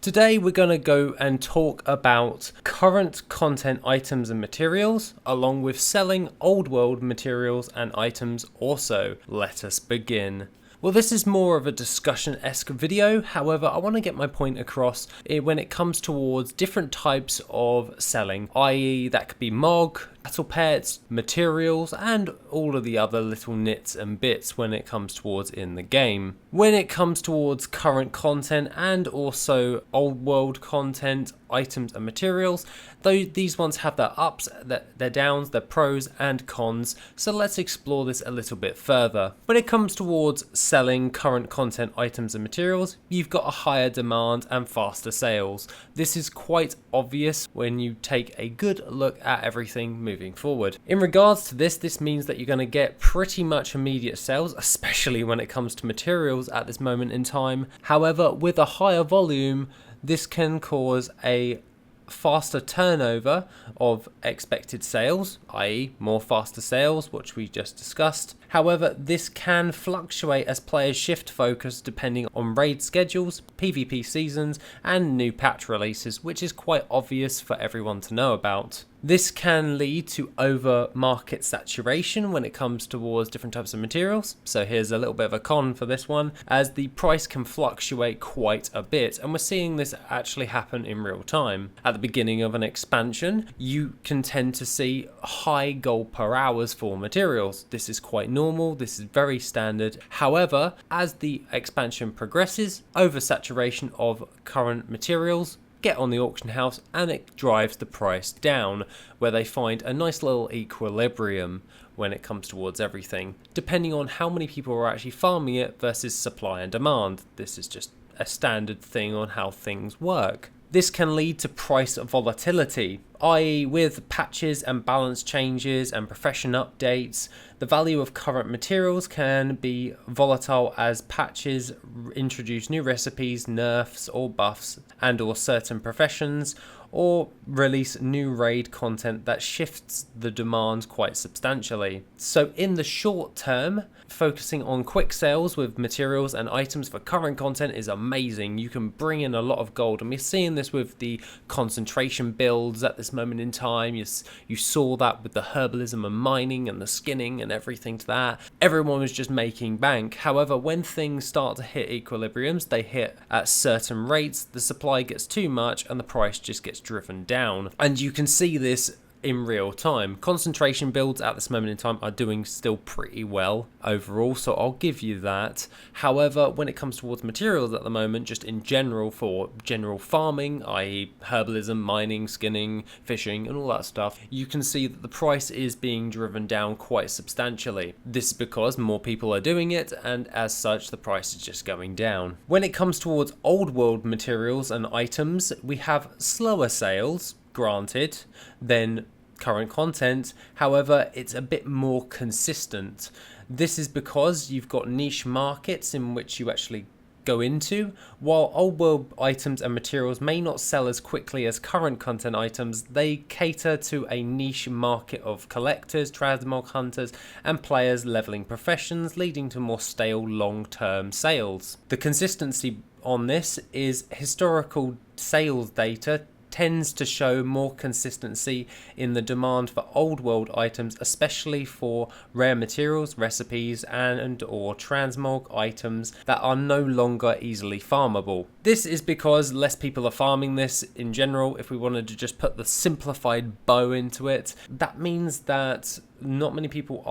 Today we're going to go and talk about current content items and materials, along with selling old world materials and items also. Let us begin. Well, this is more of a discussion-esque video, however, I want to get my point across when it comes towards different types of selling, i.e. that could be MOG, battle pets, materials, and all of the other little nits and bits when it comes towards in the game. When it comes towards current content and also old world content, items and materials, though these ones have their ups, their downs, their pros and cons, so let's explore this a little bit further. When it comes towards selling current content items and materials, you've got a higher demand and faster sales. This is quite obvious when you take a good look at everything moving forward. In regards to this means that you're going to get pretty much immediate sales, especially when it comes to materials at this moment in time. However, with a higher volume, this can cause a faster turnover of expected sales, i.e. more faster sales, which we just discussed. However, this can fluctuate as players shift focus depending on raid schedules, PvP seasons, and new patch releases, which is quite obvious for everyone to know about. This can lead to over market saturation when it comes towards different types of materials. So here's a little bit of a con for this one, as the price can fluctuate quite a bit, and we're seeing this actually happen in real time. At the beginning of an expansion, you can tend to see high gold per hours for materials. This is quite normal, this is very standard. However, as the expansion progresses, oversaturation of current materials get on the auction house and it drives the price down, where they find a nice little equilibrium when it comes towards everything, depending on how many people are actually farming it versus supply and demand. This is just a standard thing on how things work. This can lead to price volatility, i.e. with patches and balance changes and profession updates, the value of current materials can be volatile as patches introduce new recipes, nerfs or buffs, and or certain professions, or release new raid content that shifts the demand quite substantially. So in the short term, focusing on quick sales with materials and items for current content is amazing. You can bring in a lot of gold, and we're seeing this with the concentration builds at this moment in time. You saw that with the herbalism and mining and the skinning and everything to that. Everyone was just making bank. However, when things start to hit equilibriums, they hit at certain rates, the supply gets too much and the price just gets driven down. And you can see this in real time. Concentration builds at this moment in time are doing still pretty well overall, so I'll give you that. However, when it comes towards materials at the moment, just in general for general farming, i.e. herbalism, mining, skinning, fishing and all that stuff, you can see that the price is being driven down quite substantially. This is because more people are doing it, and as such the price is just going down. When it comes towards old world materials and items, we have slower sales, granted, than current content. However, it's a bit more consistent. This is because you've got niche markets in which you actually go into. While old world items and materials may not sell as quickly as current content items, they cater to a niche market of collectors, transmog hunters, and players leveling professions, leading to more stale long-term sales. The consistency on this is historical sales data tends to show more consistency in the demand for old world items, especially for rare materials, recipes, and or transmog items that are no longer easily farmable. This is because less people are farming this in general. If we wanted to just put the simplified bow into it, that means that not many people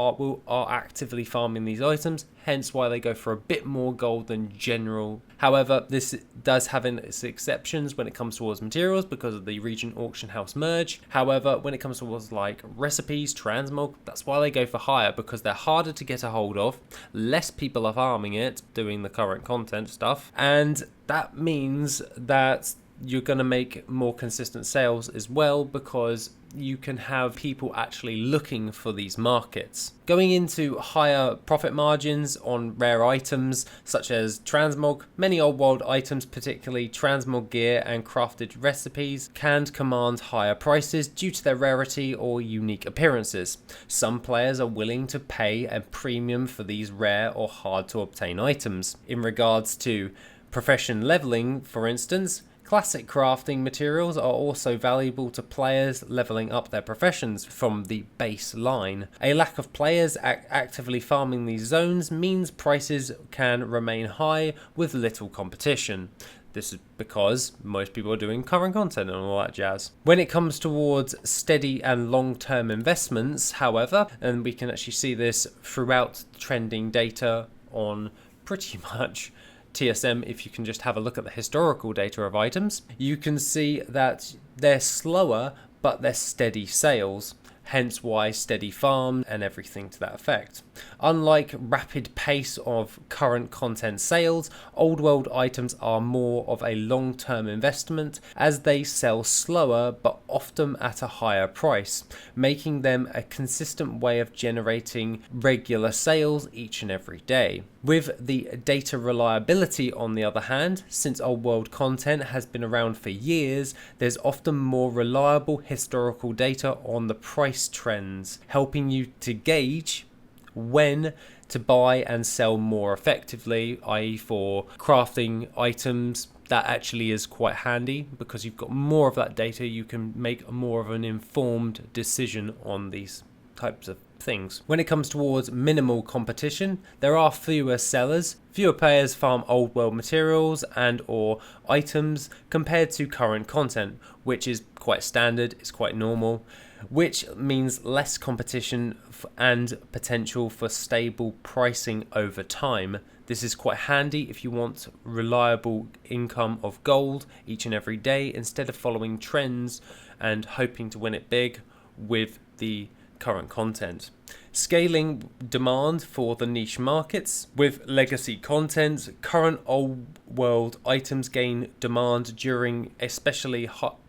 are actively farming these items, hence why they go for a bit more gold than general. However, this does have its exceptions when it comes towards materials because of the region auction house merge. However, when it comes towards like recipes, transmog, that's why they go for higher, because they're harder to get a hold of, less people are farming it, doing the current content stuff, and that means that you're going to make more consistent sales as well, because you can have people actually looking for these markets. Going into higher profit margins on rare items such as transmog, many old world items, particularly transmog gear and crafted recipes, can command higher prices due to their rarity or unique appearances. Some players are willing to pay a premium for these rare or hard to obtain items. In regards to profession leveling, for instance, Classic crafting materials are also valuable to players leveling up their professions from the baseline. A lack of players actively farming these zones means prices can remain high with little competition. This is because most people are doing current content and all that jazz. When it comes towards steady and long-term investments, however, and we can actually see this throughout trending data on pretty much TSM, if you can just have a look at the historical data of items, you can see that they're slower, but they're steady sales. Hence why steady farm and everything to that effect. Unlike rapid pace of current content sales, old world items are more of a long-term investment as they sell slower but often at a higher price, making them a consistent way of generating regular sales each and every day. With the data reliability on the other hand, since old world content has been around for years, there's often more reliable historical data on the price trends, helping you to gauge when to buy and sell more effectively, i.e. for crafting items. That actually is quite handy because you've got more of that data, you can make more of an informed decision on these types of things. When it comes towards minimal competition, there are fewer sellers, fewer players farm old world materials and or items compared to current content, which is quite standard, it's quite normal, which means less competition and potential for stable pricing over time. This is quite handy if you want reliable income of gold each and every day instead of following trends and hoping to win it big with the current content. Scaling demand for the niche markets. With legacy content, current old world items gain demand during especially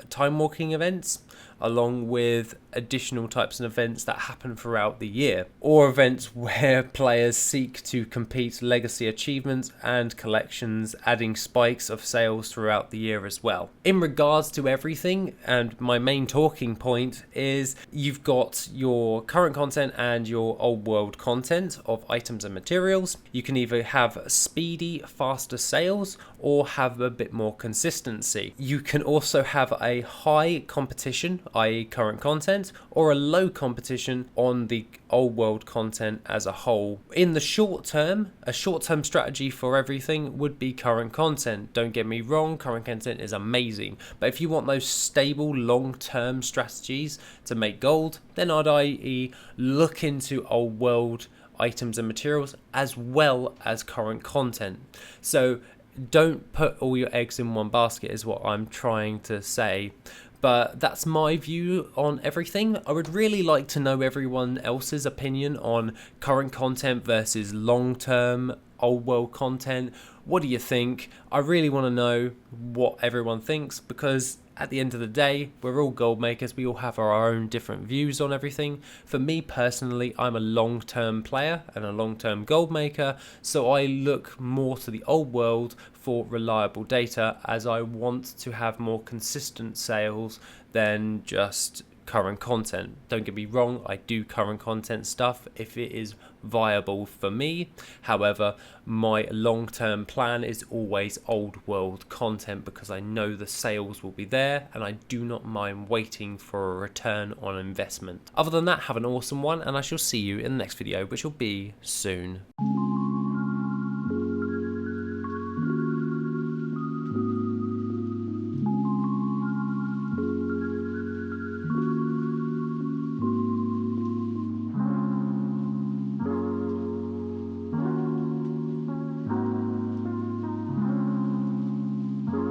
time walking events, along with additional types of events that happen throughout the year, or events where players seek to compete legacy achievements and collections, adding spikes of sales throughout the year as well. In regards to everything, and my main talking point is you've got your current content and your old world content of items and materials. You can either have speedy, faster sales or have a bit more consistency. You can also have a high competition, i.e. current content, or a low competition on the old world content as a whole. In the short term, a short-term strategy for everything would be current content. Don't get me wrong, current content is amazing, but if you want those stable long-term strategies to make gold, then I'd i.e. look into old world items and materials as well as current content. So don't put all your eggs in one basket is what I'm trying to say. But that's my view on everything. I would really like to know everyone else's opinion on current content versus long-term old world content. What do you think? I really want to know what everyone thinks because at the end of the day, we're all gold makers. We all have our own different views on everything. For me personally, I'm a long-term player and a long-term gold maker, so I look more to the old world for reliable data as I want to have more consistent sales than just current content. Don't get me wrong, I do current content stuff if it is viable for me. However, my long-term plan is always old world content because I know the sales will be there and I do not mind waiting for a return on investment. Other than that, have an awesome one and I shall see you in the next video, which will be soon.